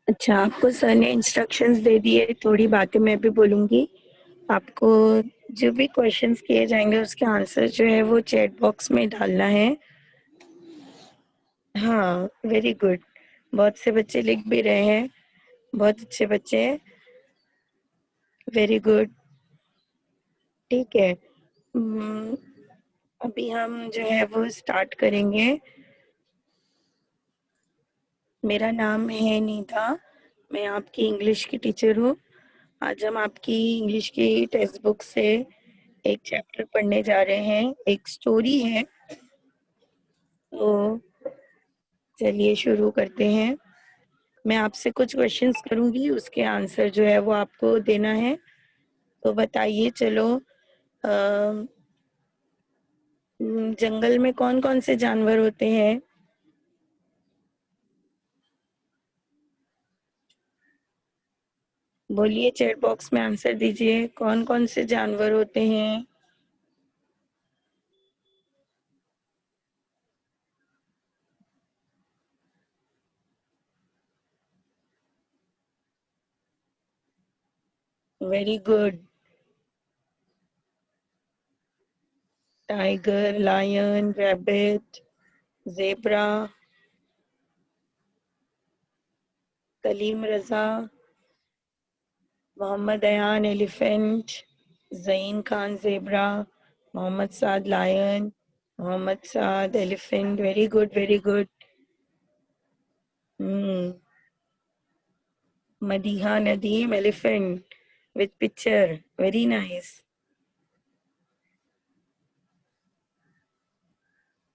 अच्छा, आपको सर ने इंस्ट्रक्शंस दे दिए, थोड़ी बातें मैं भी बोलूँगी। आपको जो भी क्वेश्चंस किए जाएँगे उसके आंसर जो है वो चैट बॉक्स में डालना है। हाँ, वेरी गुड। बहुत से बच्चे लिख भी रहे हैं, बहुत अच्छे बच्चे हैं। वेरी गुड, ठीक है। अभी हम जो है वो स्टार्ट करेंगे। मेरा नाम है नीता, मैं आपकी इंग्लिश की टीचर हूँ। आज हम आपकी इंग्लिश की टेक्स्ट बुक से एक चैप्टर पढ़ने जा रहे हैं, एक स्टोरी है। तो चलिए शुरू करते हैं। मैं आपसे कुछ क्वेश्चंस करूंगी, उसके आंसर जो है वो आपको देना है। तो बताइए, चलो जंगल में कौन कौन से जानवर होते हैं? बोलिए, चैट बॉक्स में आंसर दीजिए, कौन कौन से जानवर होते हैं? Very good. Tiger, lion, rabbit, zebra, Kaleem Raza, Mohammad Ayan elephant, Zain Khan zebra, Mohammad Saad lion, Mohammad Saad elephant. Very good, very good. Madiha Nadeem elephant with picture. Very nice.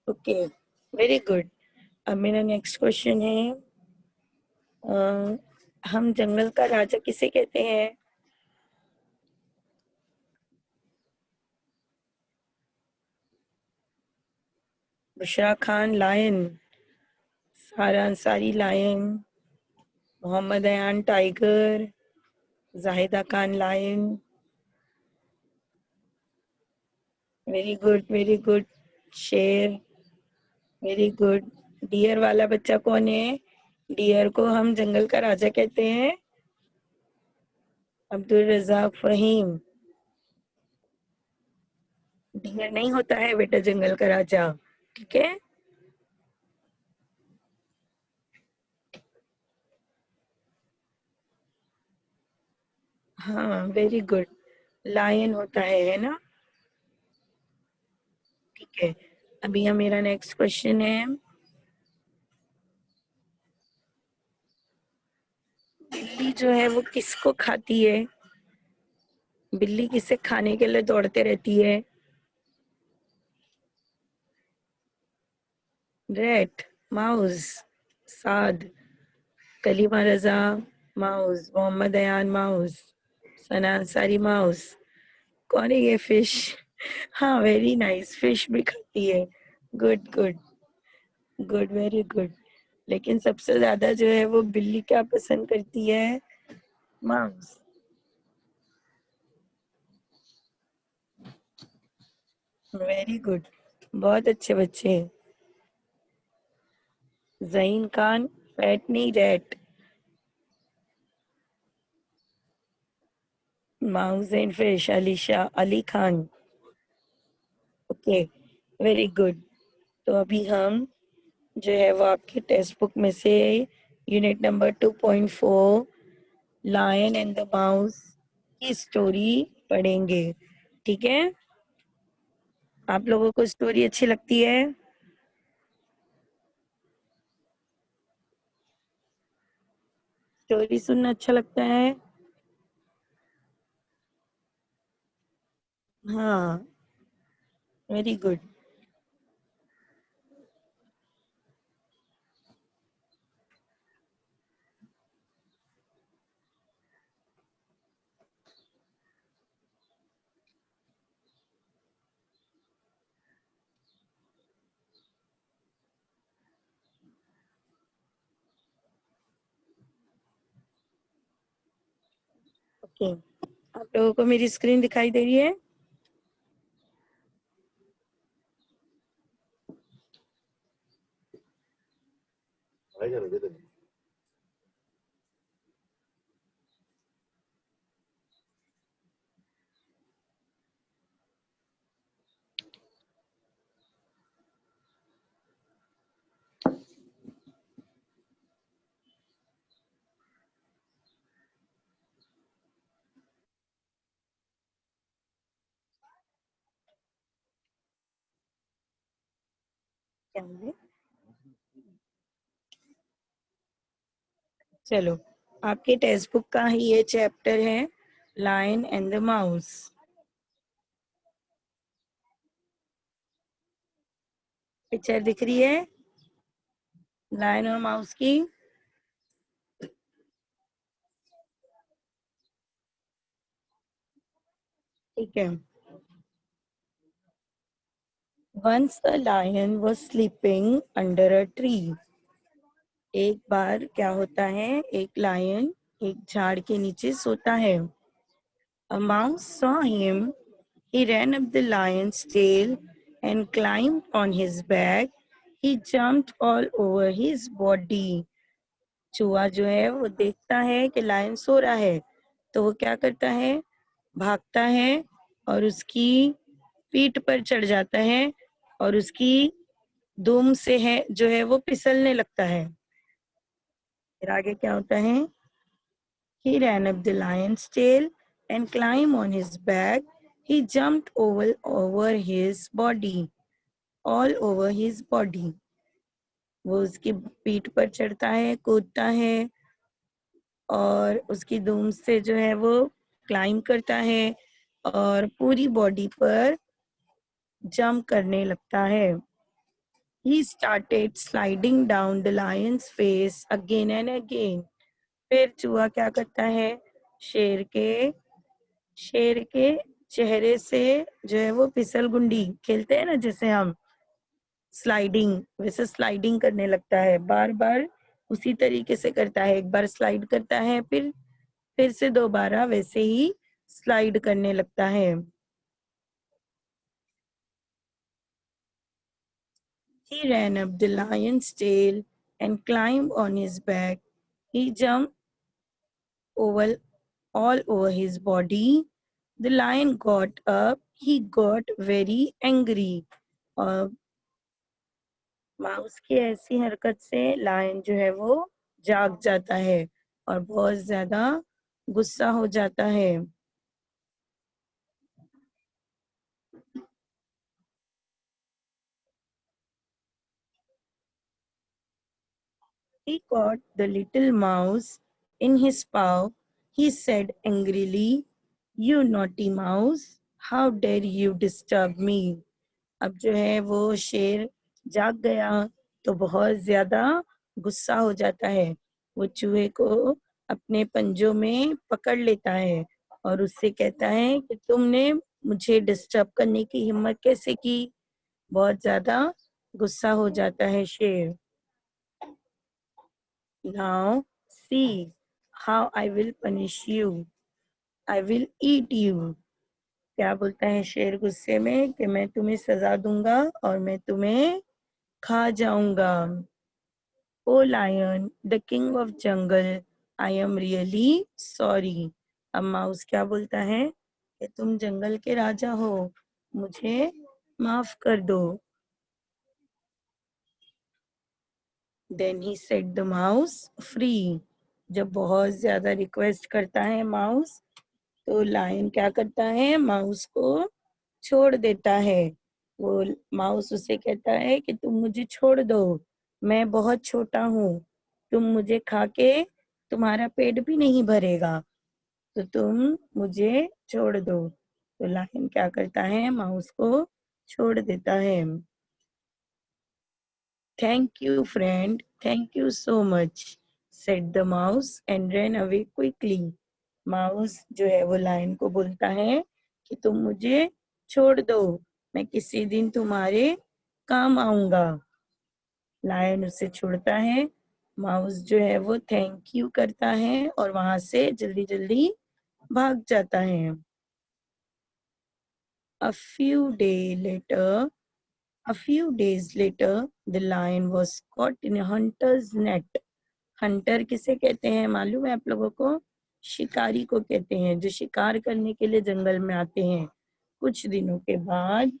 Okay, very good. अब मेरा नेक्स्ट क्वेश्चन है, हम जंगल का राजा किसे कहते हैं? Bushra Khan lion, Sara Ansari lion, Mohammad Ayan tiger, Zahida Khan lion. Very good, very good. शेर। Very good. Deer वाला बच्चा कौन है? डियर को हम जंगल का राजा कहते हैं, अब्दुल रजाक फहीम। डियर नहीं होता है बेटा जंगल का राजा, ठीक है। हाँ, वेरी गुड। लायन होता है ना? ठीक है। अभी यहाँ मेरा नेक्स्ट क्वेश्चन है, बिल्ली जो है वो किसको खाती है? बिल्ली किसे खाने के लिए दौड़ते रहती है? रैट, माउस, साद, कलीमा रजा माउस, मोहम्मद अयान माउस, सना अंसारी माउस। कौन है ये? फिश। हाँ, वेरी नाइस, फिश भी खाती है। Good good good, very good. लेकिन सबसे ज्यादा जो है वो बिल्ली क्या पसंद करती है? मांस। वेरी गुड, बहुत अच्छे बच्चे हैं। जहीन खान, फैट नहीं rat. Mouse and fish, Alisha Ali Khan. Okay, very good. तो अभी हम जो है वो आपके टेक्स्ट बुक में से unit number 2.4 lion and the mouse की स्टोरी पढ़ेंगे, ठीक है। आप लोगों को स्टोरी अच्छी लगती है? स्टोरी सुनना अच्छा लगता है? हाँ, वेरी गुड। ओके, आप लोगों को मेरी स्क्रीन दिखाई दे रही है? चलो, आपके टेक्स्ट बुक का ही ये चैप्टर है, lion and the mouse. Picture दिख रही है लायन और माउस की? ठीक है। Once a lion was sleeping under a tree. एक बार क्या होता है, एक लायन एक झाड़ के नीचे सोता है। A mouse saw him. He ran up the lion's tail and climbed on his back. He jumped all over his body. चूहा जो है वो देखता है कि लायन सो रहा है, तो वो क्या करता है, भागता है और उसकी पीठ पर चढ़ जाता है और उसकी दुम से है जो है वो फिसलने लगता है। फिर आगे क्या होता है? He ran up the lion's tail and climbed on his back. He jumped over his body, all over his body. वो उसकी पीठ पर चढ़ता है, कूदता है और उसकी दुम से जो है वो क्लाइम करता है और पूरी बॉडी पर जंप करने लगता है। He started sliding down the lion's face again and again. फिर चूहा क्या करता है, शेर के चेहरे से जो है वो फिसल गुंडी खेलते हैं ना, जैसे हम स्लाइडिंग, वैसे स्लाइडिंग करने लगता है। बार बार उसी तरीके से करता है, एक बार स्लाइड करता है फिर से दोबारा वैसे ही स्लाइड करने लगता है। He ran up the lion's tail and climbed on his back. He jumped over all over his body. The lion got up. He got very angry. और माउस की ऐसी हरकत से लायन जो है वो जाग जाता है और बहुत ज्यादा गुस्सा हो जाता है। He caught the little mouse in his paw. He said angrily, "You naughty mouse, how dare you disturb me?" अब जो है वो शेर जाग गया तो बहुत ज्यादा गुस्सा हो जाता है। वो चूहे को अपने पंजों में पकड़ लेता है और उससे कहता है कि तुमने मुझे डिस्टर्ब करने की हिम्मत कैसे की। बहुत ज्यादा गुस्सा हो जाता है शेर। Now see how I will punish you. I will eat you. क्या बोलता है शेर गुस्से में कि मैं तुम्हें सजा दूंगा और मैं तुम्हें खा जाऊंगा। Oh lion, the king of jungle, I am really sorry. अब माउस क्या बोलता है कि तुम जंगल के राजा हो, मुझे माफ कर दो। Then he set the mouse free. जब बहुत ज्यादा रिक्वेस्ट करता है माउस, तो लायन क्या करता है, माउस को छोड़ देता है। वो माउस उसे कहता है कि तुम मुझे छोड़ दो, मैं बहुत छोटा हूँ, तुम मुझे खा के तुम्हारा पेट भी नहीं भरेगा, तो तुम मुझे छोड़ दो। तो लायन क्या करता है, माउस को छोड़ देता है। Thank you friend, thank you so much, said the mouse and ran away quickly. Mouse जो है वो लायन को बोलता है कि तुम मुझे छोड़ दो, मैं किसी दिन तुम्हारे काम आऊंगा। लायन उसे छोड़ता है, माउस जो है वो थैंक यू करता है और वहां से जल्दी जल्दी भाग जाता है। A few day later, a few days later, the lion was caught in a hunter's net. Hunter किसे कहते हैं मालूम है आप लोगों को? शिकारी को कहते हैं, जो शिकार करने के लिए जंगल में आते हैं। कुछ दिनों के बाद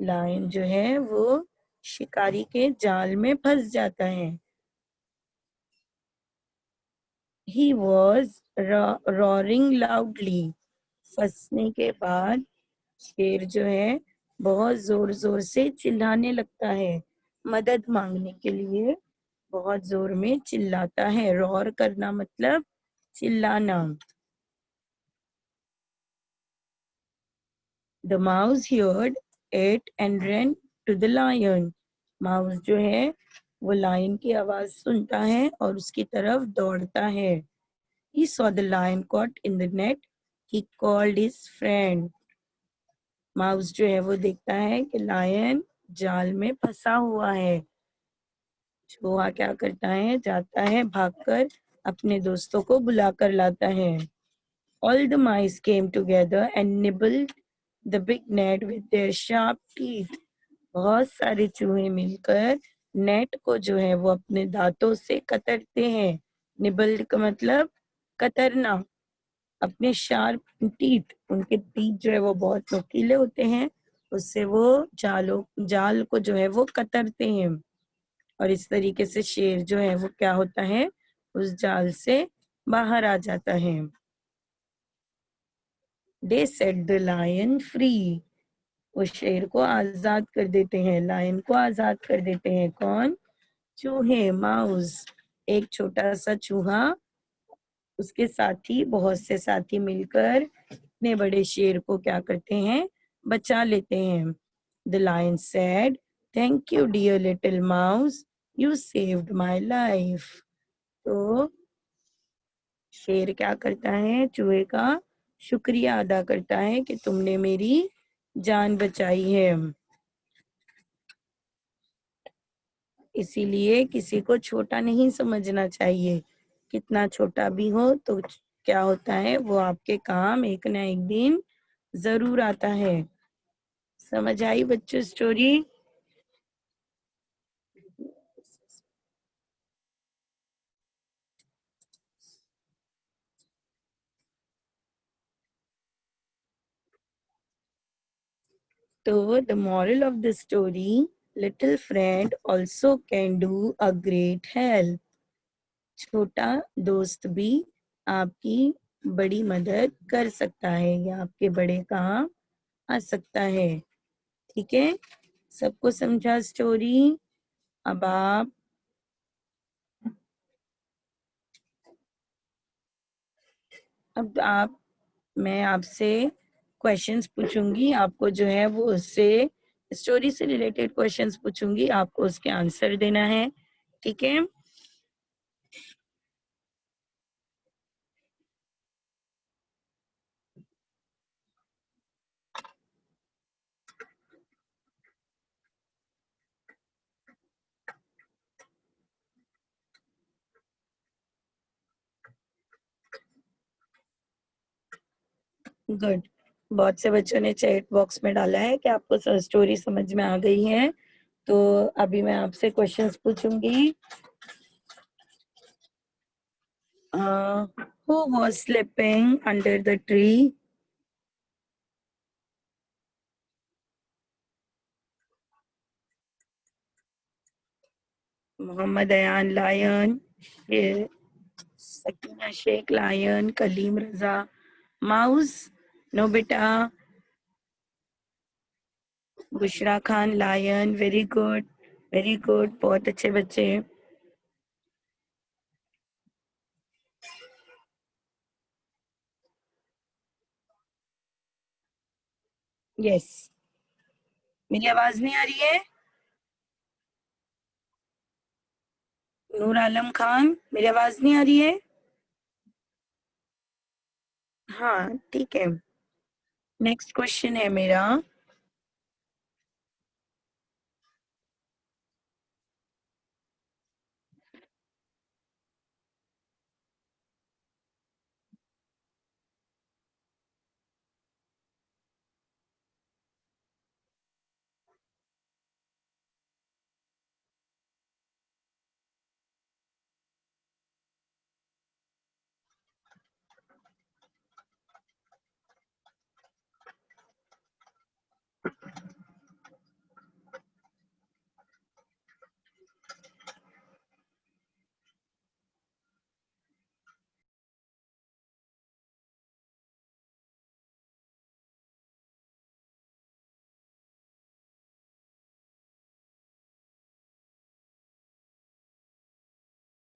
लायन जो है वो शिकारी के जाल में फंस जाता है। He was roaring loudly. फंसने के बाद शेर जो है बहुत जोर जोर से चिल्लाने लगता है, मदद मांगने के लिए बहुत जोर में चिल्लाता है। रोर करना मतलब चिल्लाना। The mouse heard it and ran to the lion. Mouse जो है वो लायन की आवाज सुनता है और उसकी तरफ दौड़ता है। He saw the lion caught in the net. He called his friend. Mouse जो है वो देखता है कि लायन जाल में फंसा हुआ है। चूहा क्या करता है, जाता है भागकर अपने दोस्तों को बुलाकर लाता है। All the mice came together and nibbled the big net with their sharp teeth. बहुत सारे चूहे मिलकर नेट को जो है वो अपने दांतों से कतरते हैं। निबल्ड का मतलब कतरना। अपने शार्प टीथ, उनके टीथ जो है वो बहुत नुकीले होते हैं, उससे वो जाल को जो है वो कतरते हैं। और इस तरीके से शेर जो है वो क्या होता है, उस जाल से बाहर आ जाता है। दे सेट द लायन फ्री। वो शेर को आजाद कर देते हैं, लायन को आजाद कर देते हैं। कौन? चूहे, माउस। एक छोटा सा चूहा, उसके साथी, बहुत से साथी मिलकर इतने बड़े शेर को क्या करते हैं, बचा लेते हैं। The lion said, thank you dear little mouse, you saved my life. तो शेर क्या करता है, चूहे का शुक्रिया अदा करता है कि तुमने मेरी जान बचाई है। इसीलिए किसी को छोटा नहीं समझना चाहिए। कितना छोटा भी हो तो क्या होता है, वो आपके काम एक ना एक दिन जरूर आता है। समझ आई बच्चों स्टोरी? तो the moral of the story, little friend also can do a great help. छोटा दोस्त भी आपकी बड़ी मदद कर सकता है या आपके बड़े काम आ सकता है। ठीक है, सबको समझा स्टोरी? अब आप मैं आपसे क्वेश्चंस पूछूंगी, आपको जो है वो उससे स्टोरी से रिलेटेड क्वेश्चंस पूछूंगी, आपको उसके आंसर देना है। ठीक है? गुड। बहुत से बच्चों ने चैट बॉक्स में डाला है कि आपको स्टोरी समझ में आ गई है। तो अभी मैं आपसे क्वेश्चंस पूछूंगी। Who was sleeping under the tree? Mohammad Ayan lion, Sakina Shaikh lion, Kaleem Raza mouse, Nobita, Bushra Khan lion. Very good, very good, बहुत अच्छे बच्चे। यस। मेरी आवाज नहीं आ रही है? नूर आलम खान, मेरी आवाज नहीं आ रही है? हाँ ठीक है। नेक्स्ट क्वेश्चन है मेरा।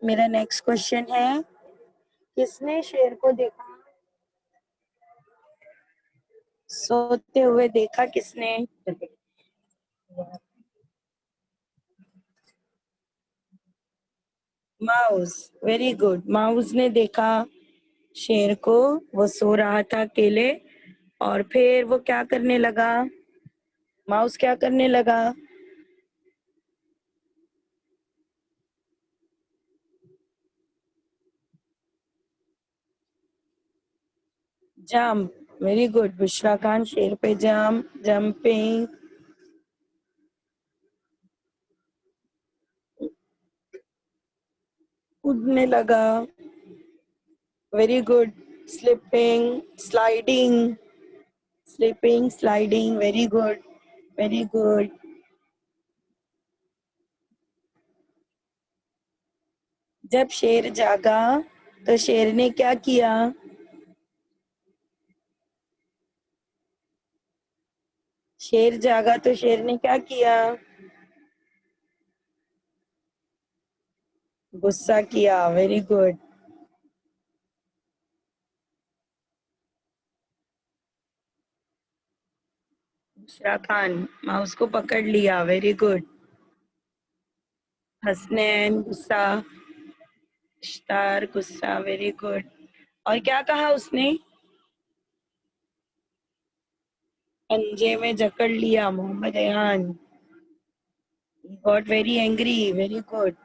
मेरा नेक्स्ट क्वेश्चन है, किसने शेर को देखा सोते हुए? देखा किसने? माउस। Very good. माउस ने देखा शेर को, वो सो रहा था अकेले, और फिर वो क्या करने लगा? माउस क्या करने लगा? Jump. Very good Bushra Khan, शेर पे जंपिंग। कूदने लगा। Very good. Slipping, sliding, slipping, sliding. Very good, very good. जब शेर जागा तो शेर ने क्या किया? शेर जागा तो शेर ने क्या किया? गुस्सा किया। Very good. Bushra Khan, mouse को पकड़ लिया। Very good. हसनैन, गुस्सा। इश्तार, गुस्सा। Very good. और क्या कहा उसने? पंजे में जकड़ लिया। Mohammad Ayan got very angry. Very good.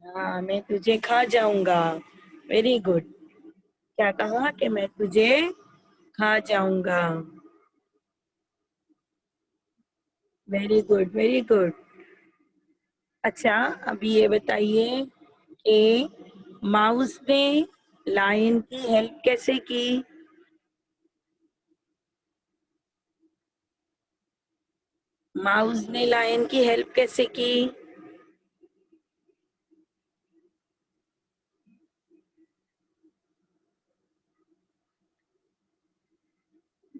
हाँ, मैं तुझे खा जाऊंगा। Very good. क्या कहा? कि मैं तुझे खा जाऊंगा। Very good, very good. अच्छा, अभी ये बताइए कि माउस ने लायन की हेल्प कैसे की? माउस ने लायन की हेल्प कैसे की?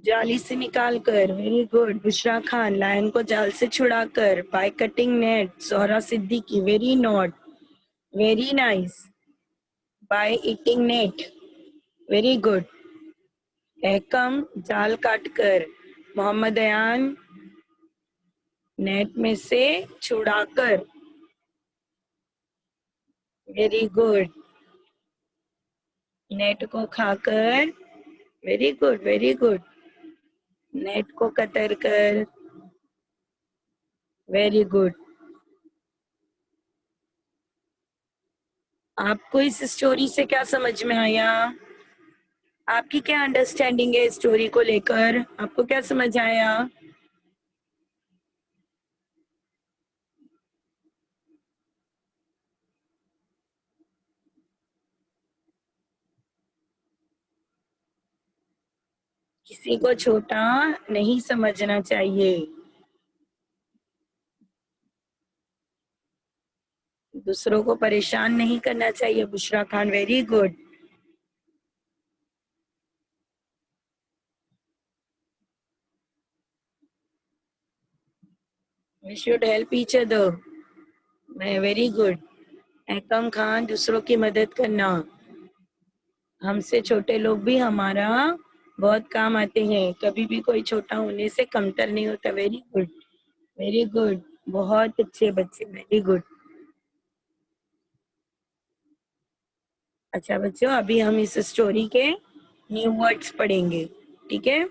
जाली से निकाल कर। Very good Bushra Khan, lion को जाल से छुड़ाकर। By cutting net. Zohra Siddiqui, very not, very nice. By eating net. Very good. Ekam, जाल काटकर। मोहम्मद अयान, नेट में से छुड़ाकर। Very good. नेट को खाकर। Very good, very good. Net को कतर कर। Very good. आपको इस स्टोरी से क्या समझ में आया? आपकी क्या अंडरस्टैंडिंग है स्टोरी को लेकर? आपको क्या समझ आया? किसी को छोटा नहीं समझना चाहिए। दूसरों को परेशान नहीं करना चाहिए। Bushra Khan, very good. We should help each other. मैं वेरी गुड। एकम खान, दूसरों की मदद करना। हमसे छोटे लोग भी हमारा बहुत काम आते हैं। कभी भी कोई छोटा होने से कमतर नहीं होता। Very good, very good. बहुत अच्छे बच्चे। Very good. अच्छा बच्चों, अभी हम इस स्टोरी के न्यू वर्ड्स पढ़ेंगे। ठीक है?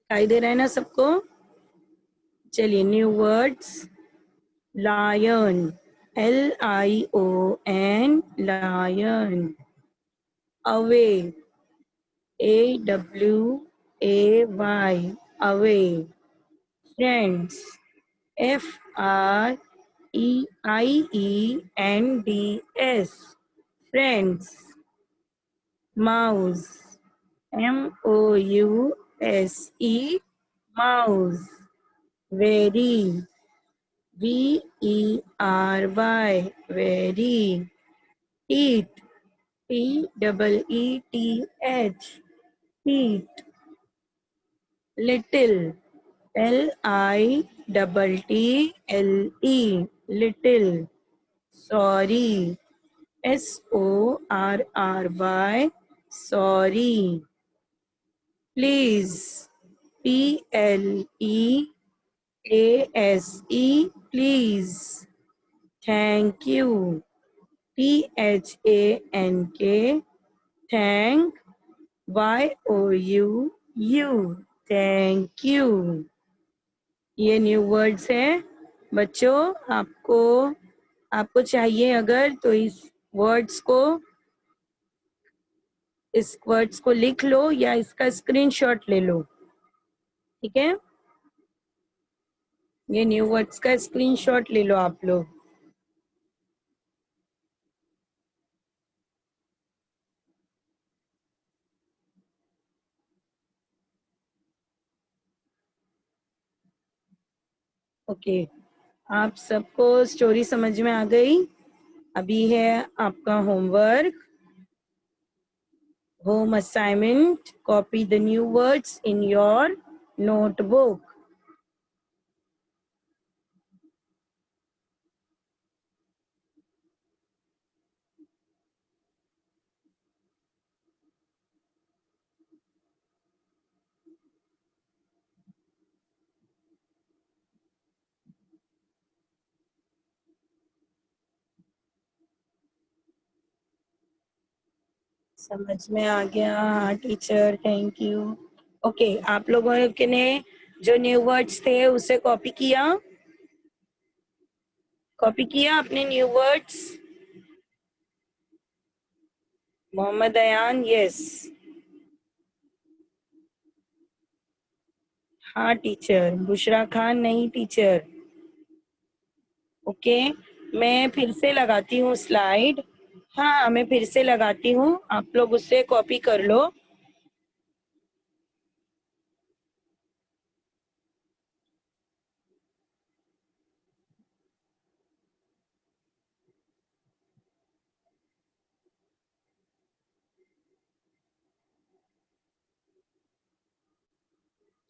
दिखाई दे रहा है ना सबको? चलिए, new words. Lion, LION, lion. Away, AWAY, away. Friends, FREIENDS, friends. Mouse, MOUSE, mouse. Very. VERY, very. Teeth, TEETH, teeth. Little, LITTLE, little. Sorry, SORRY, sorry. Please, PLEASE, please. Thank you, THANK, thank, YOU, thank you. ये new words हैं बच्चों। आपको चाहिए अगर तो इस words को लिख लो या इसका स्क्रीनशॉट ले लो, ठीक है। ये न्यू वर्ड्स का स्क्रीनशॉट ले लो आप लोग। ओके, आप सबको स्टोरी समझ में आ गई। अभी है आपका homework, home assignment. Copy the new words in your notebook. समझ में आ गया? हाँ टीचर, थैंक यू। ओके, आप लोगों के ने जो न्यू वर्ड्स थे उसे कॉपी किया अपने new words? Mohammad Ayan, yes. हाँ टीचर। बुशरा खान, नहीं टीचर। ओके, मैं फिर से लगाती हूँ स्लाइड। हाँ, मैं फिर से लगाती हूँ, आप लोग उससे कॉपी कर लो।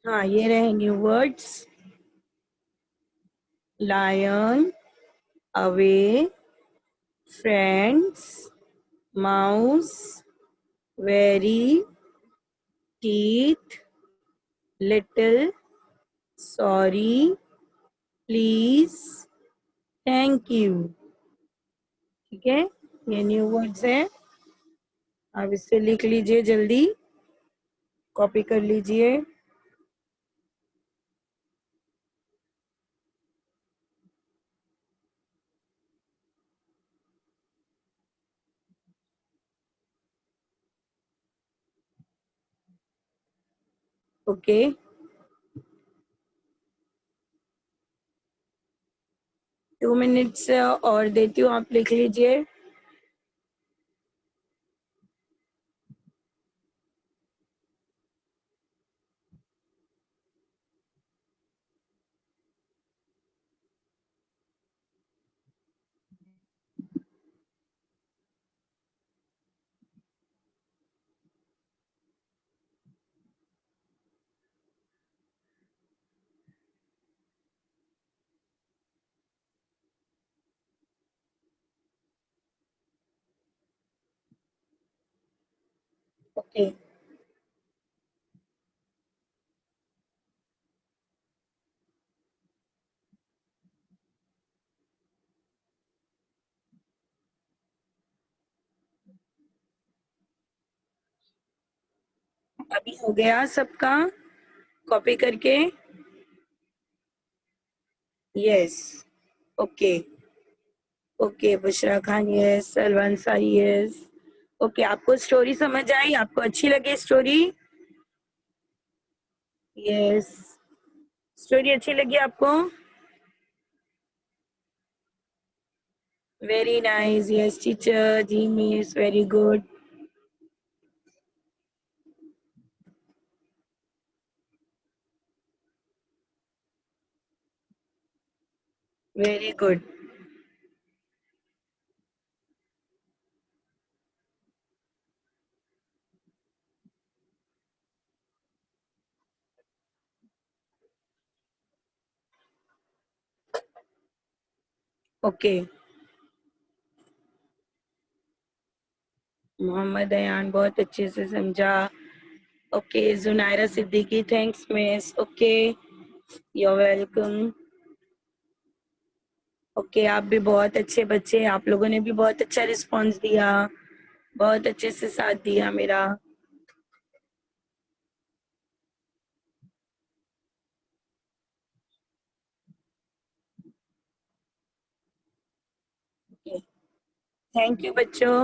हाँ, ये रहे new words. Lion, away, friends, mouse, very, teeth, little, sorry, please, thank you. ठीक है, ये न्यू वर्ड्स है। आप इससे लिख लीजिए, जल्दी कॉपी कर लीजिए। ओके, 2 मिनट्स और देती हूँ, आप लिख लीजिए। ओके, अभी हो गया सबका कॉपी करके? Yes. Okay, okay, Bushra Khan yes, Salman सारी यस। ओके, आपको स्टोरी समझ आई? आपको अच्छी लगी स्टोरी? यस, स्टोरी अच्छी लगी आपको? वेरी नाइस, यस टीचर, जी miss, very good. Very good. Okay, Mohammad Ayan बहुत अच्छे से समझा। Okay, Junaira Siddiqui, thanks miss. Okay, you welcome. Okay, आप भी बहुत अच्छे बच्चे, आप लोगों ने भी बहुत अच्छा रिस्पॉन्स दिया, बहुत अच्छे से साथ दिया मेरा। थैंक यू बच्चों।